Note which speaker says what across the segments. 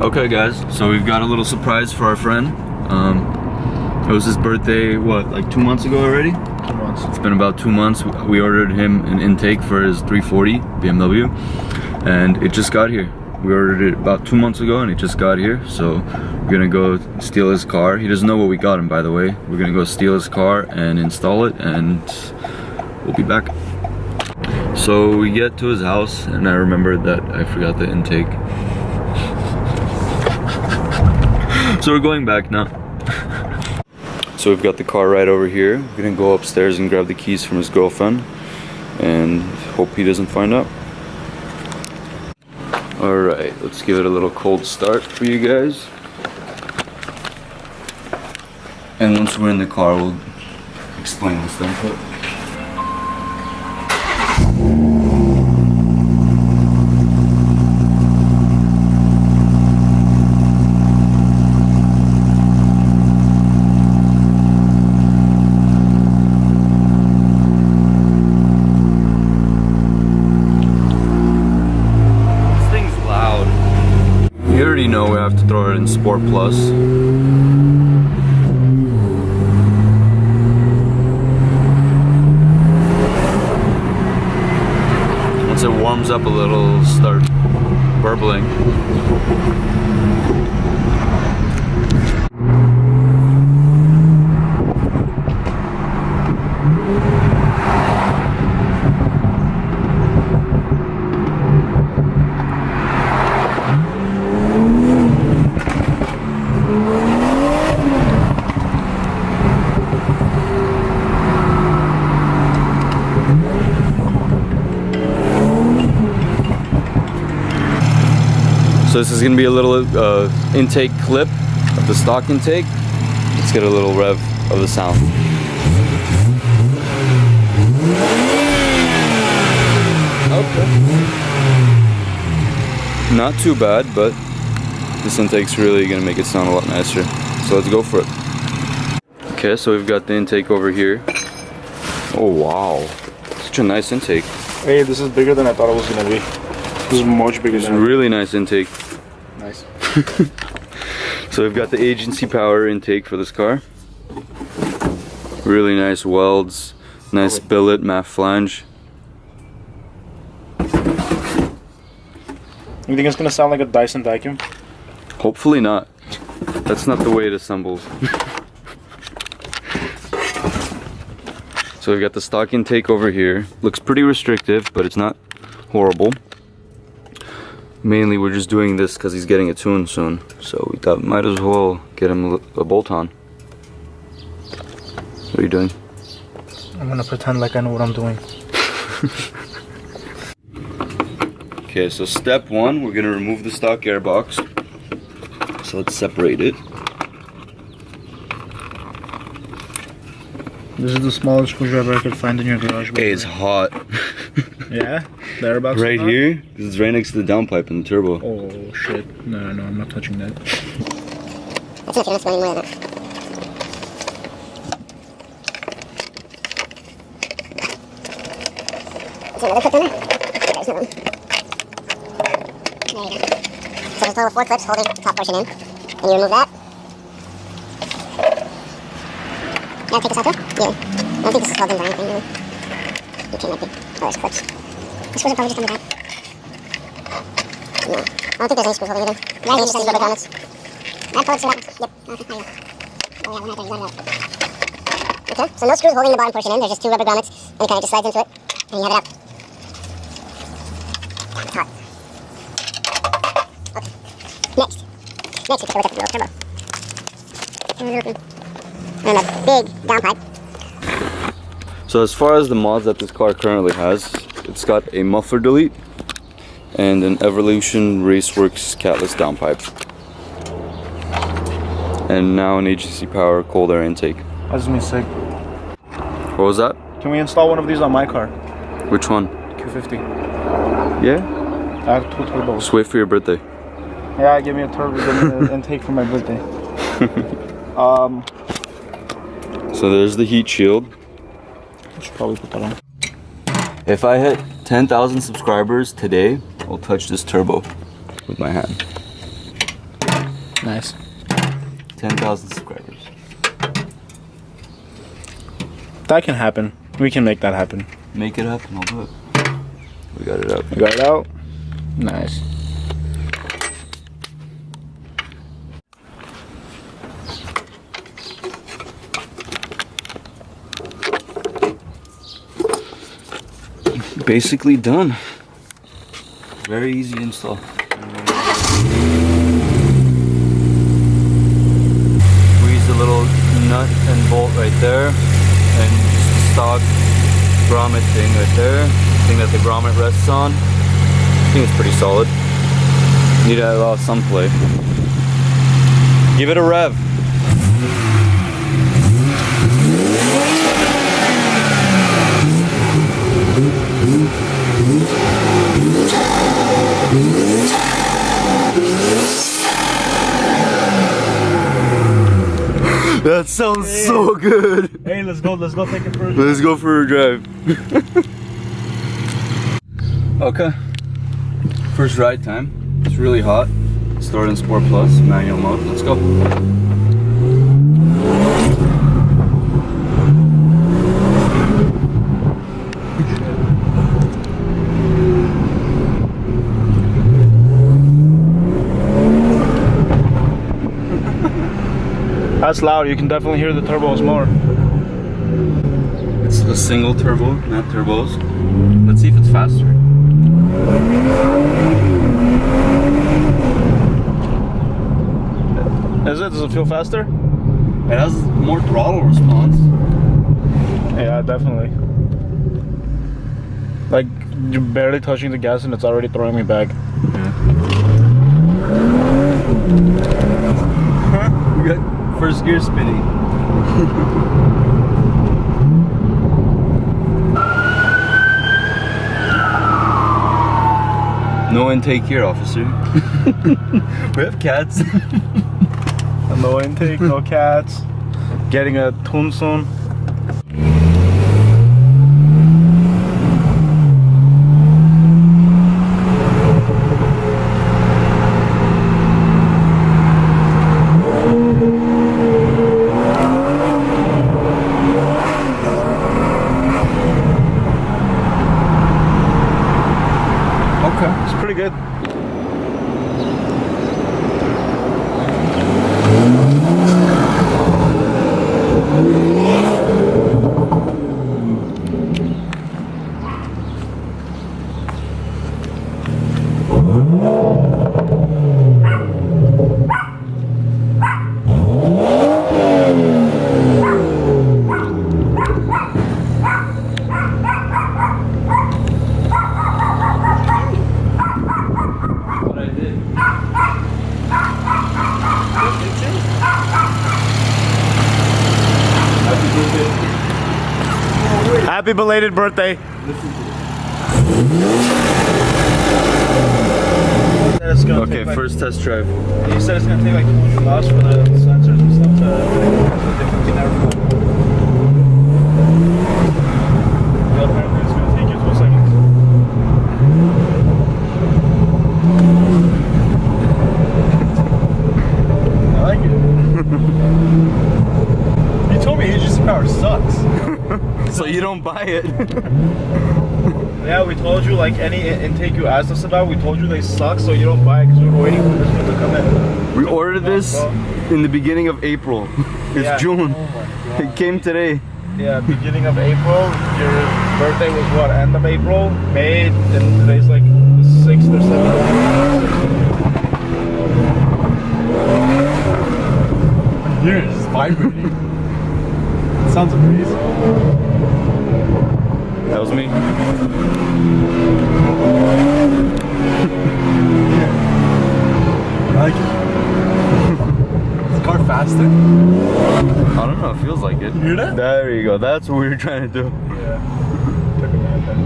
Speaker 1: Okay guys, so we've got a little surprise for our friend. It was his birthday, what, like 2 months ago already?
Speaker 2: 2 months.
Speaker 1: It's been about 2 months. We ordered him an intake for his 340 BMW, and it just got here. We ordered it about 2 months ago and it just got here, so we're gonna go steal his car. He doesn't know what we got him, by the way. We're gonna go steal his car and install it, and we'll be back. So we get to his house and I remembered that I forgot the intake. So we're going back now. So we've got the car right over here. We're gonna go upstairs and grab the keys from his girlfriend and hope he doesn't find out. Alright, let's give it a little cold start for you guys. And once we're in the car, we'll explain this thing. You already know we have to throw it in Sport Plus. Once it warms up a little, it'll start burbling. So this is going to be a little intake clip of the stock intake. Let's get a little rev of the sound. Okay. Not too bad, but this intake's really going to make it sound a lot nicer. So let's go for it. Okay, so we've got the intake over here. Oh wow, such a nice intake.
Speaker 2: Hey, this is bigger than I thought it was going to be. This is much bigger than
Speaker 1: really nice intake.
Speaker 2: Nice.
Speaker 1: So we've got the agency power intake for this car. Really nice welds, nice billet, matte flange.
Speaker 2: You think it's gonna sound like a Dyson vacuum?
Speaker 1: Hopefully not. That's not the way it assembles. So we've got the stock intake over here. Looks pretty restrictive, but it's not horrible. Mainly we're just doing this because he's getting a tune soon, so we thought might as well get him a bolt-on. What are you doing?
Speaker 2: I'm gonna pretend like I know what I'm doing.
Speaker 1: Okay, so step one, we're gonna remove the stock airbox. So let's separate it.
Speaker 2: This is the smallest screwdriver I could find in your garage.
Speaker 1: Hey, it's hot.
Speaker 2: Yeah? The airbox
Speaker 1: right here? This is right next to the downpipe and the turbo.
Speaker 2: Oh shit. No, I'm not touching that.
Speaker 3: That's not spending more than that. Is there another clip in there? There's no one. There you go. So there's a total of 4 clips holding the top portion in. And you remove that. You gotta take this out too? Yeah. I don't think this is plugged in or anything, really. You can't be. Oh, there's clips. The screws are probably just on the back. No. I don't think there's any screws holding it in. Yeah, you just have rubber grommets. That plugs it up. Yep. Okay, there you go. Oh yeah, we're not there. You got it out. Okay, so no screws holding the bottom portion in. There's just 2 rubber grommets. And it kind of just slides into it. And you have it out. It's hot. Okay. Next we take a look at the little turbo. And a big downpipe.
Speaker 1: So as far as the mods that this car currently has, it's got a muffler delete and an Evolution Raceworks catless downpipe. And now an agency power cold air intake.
Speaker 2: That's me sick.
Speaker 1: What was that?
Speaker 2: Can we install one of these on my car?
Speaker 1: Which one?
Speaker 2: Q50.
Speaker 1: Yeah?
Speaker 2: I have 2 turbos.
Speaker 1: Just wait for your birthday.
Speaker 2: Yeah, give me a turbo, give me an intake for my birthday.
Speaker 1: So there's the heat shield.
Speaker 2: I should probably put that on.
Speaker 1: If I hit 10,000 subscribers today, I'll touch this turbo with my hand.
Speaker 2: Nice.
Speaker 1: 10,000 subscribers.
Speaker 2: That can happen. We can make that happen.
Speaker 1: Make it happen, I'll do it. We got it up.
Speaker 2: You got it out? Nice.
Speaker 1: Basically done. Very easy install. Squeeze a little nut and bolt right there, and just a stock grommet thing right there. Thing that the grommet rests on. I think it's pretty solid. Need to allow some play. Give it a rev. That sounds so good.
Speaker 2: Hey, let's go take it for a drive.
Speaker 1: Let's go for a drive. Okay. First ride time. It's really hot. Start in Sport Plus, manual mode. Let's go.
Speaker 2: That's loud. You can definitely hear the turbos more.
Speaker 1: It's a single turbo, not turbos. Let's see if it's faster.
Speaker 2: Is it? Does it feel faster?
Speaker 1: It has more throttle response.
Speaker 2: Yeah, definitely. Like, you're barely touching the gas and it's already throwing me back.
Speaker 1: Yeah. We got first gear spinning. No intake here, officer. We have cats.
Speaker 2: No intake, no cats. Getting a tune soon.
Speaker 1: Okay.
Speaker 2: It's pretty good. Happy belated birthday.
Speaker 1: Okay, first test drive.
Speaker 2: You said it's gonna take like 20 miles for the sensors and stuff to different airflow. Yeah, apparently it's gonna take you 12 seconds. I like it. You told me agency power sucks.
Speaker 1: So you don't buy it.
Speaker 2: Yeah, we told you, like any intake you asked us about, we told you they suck, so you don't buy it because we were waiting for this one to come in.
Speaker 1: We ordered this in the beginning of April. It's
Speaker 2: Yeah.
Speaker 1: June.
Speaker 2: Oh my God.
Speaker 1: It came today.
Speaker 2: Yeah, beginning of April. Your birthday was what, end of April? May, and today's like the 6th or 7th.
Speaker 4: Here, it's just vibrating. It sounds amazing.
Speaker 1: That was me.
Speaker 4: I like it. Is the car faster?
Speaker 1: I don't know, it feels like it.
Speaker 4: You hear that?
Speaker 1: There you go, that's what we were trying to do.
Speaker 2: Yeah. Took a minute then.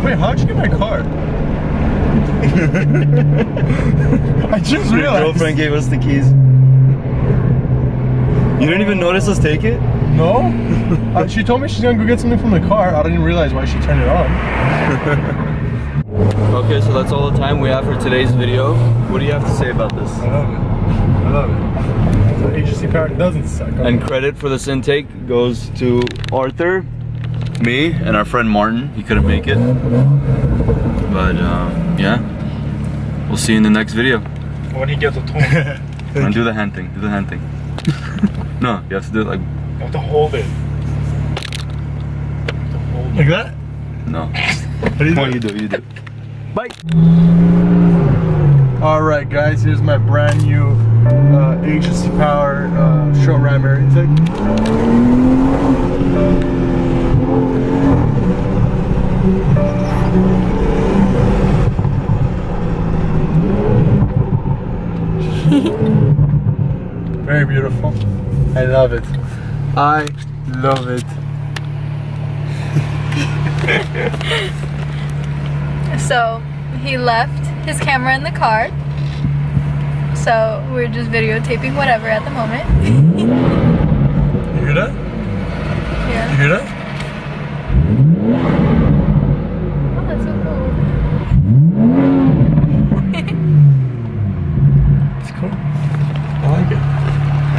Speaker 4: Wait, how'd you get my car? I just
Speaker 1: Your
Speaker 4: realized.
Speaker 1: girlfriend gave us the keys. You didn't even notice us take it?
Speaker 4: No? She told me she's gonna go get something from the car. I didn't realize why she turned it on.
Speaker 1: Okay, so that's all the time we have for today's video. What do you have to say about this?
Speaker 4: I love it. I love it. So agency power doesn't suck.
Speaker 1: And credit for this intake goes to Arthur, me, and our friend Martin. He couldn't make it. But yeah, we'll see you in the next video.
Speaker 2: When he gets a tone.
Speaker 1: And do the hand thing. Do the hand thing. No, you have to do it like.
Speaker 2: You have to hold it.
Speaker 4: Like that?
Speaker 1: No.
Speaker 4: How do you do
Speaker 1: No,
Speaker 4: it?
Speaker 1: you do. You do. Bye.
Speaker 4: Alright guys, here's my brand new agency power short ram air intake. Very beautiful. I love it. I love it.
Speaker 5: So he left his camera in the car. So we're just videotaping whatever at the moment.
Speaker 4: You hear that?
Speaker 5: Yeah.
Speaker 4: You hear that?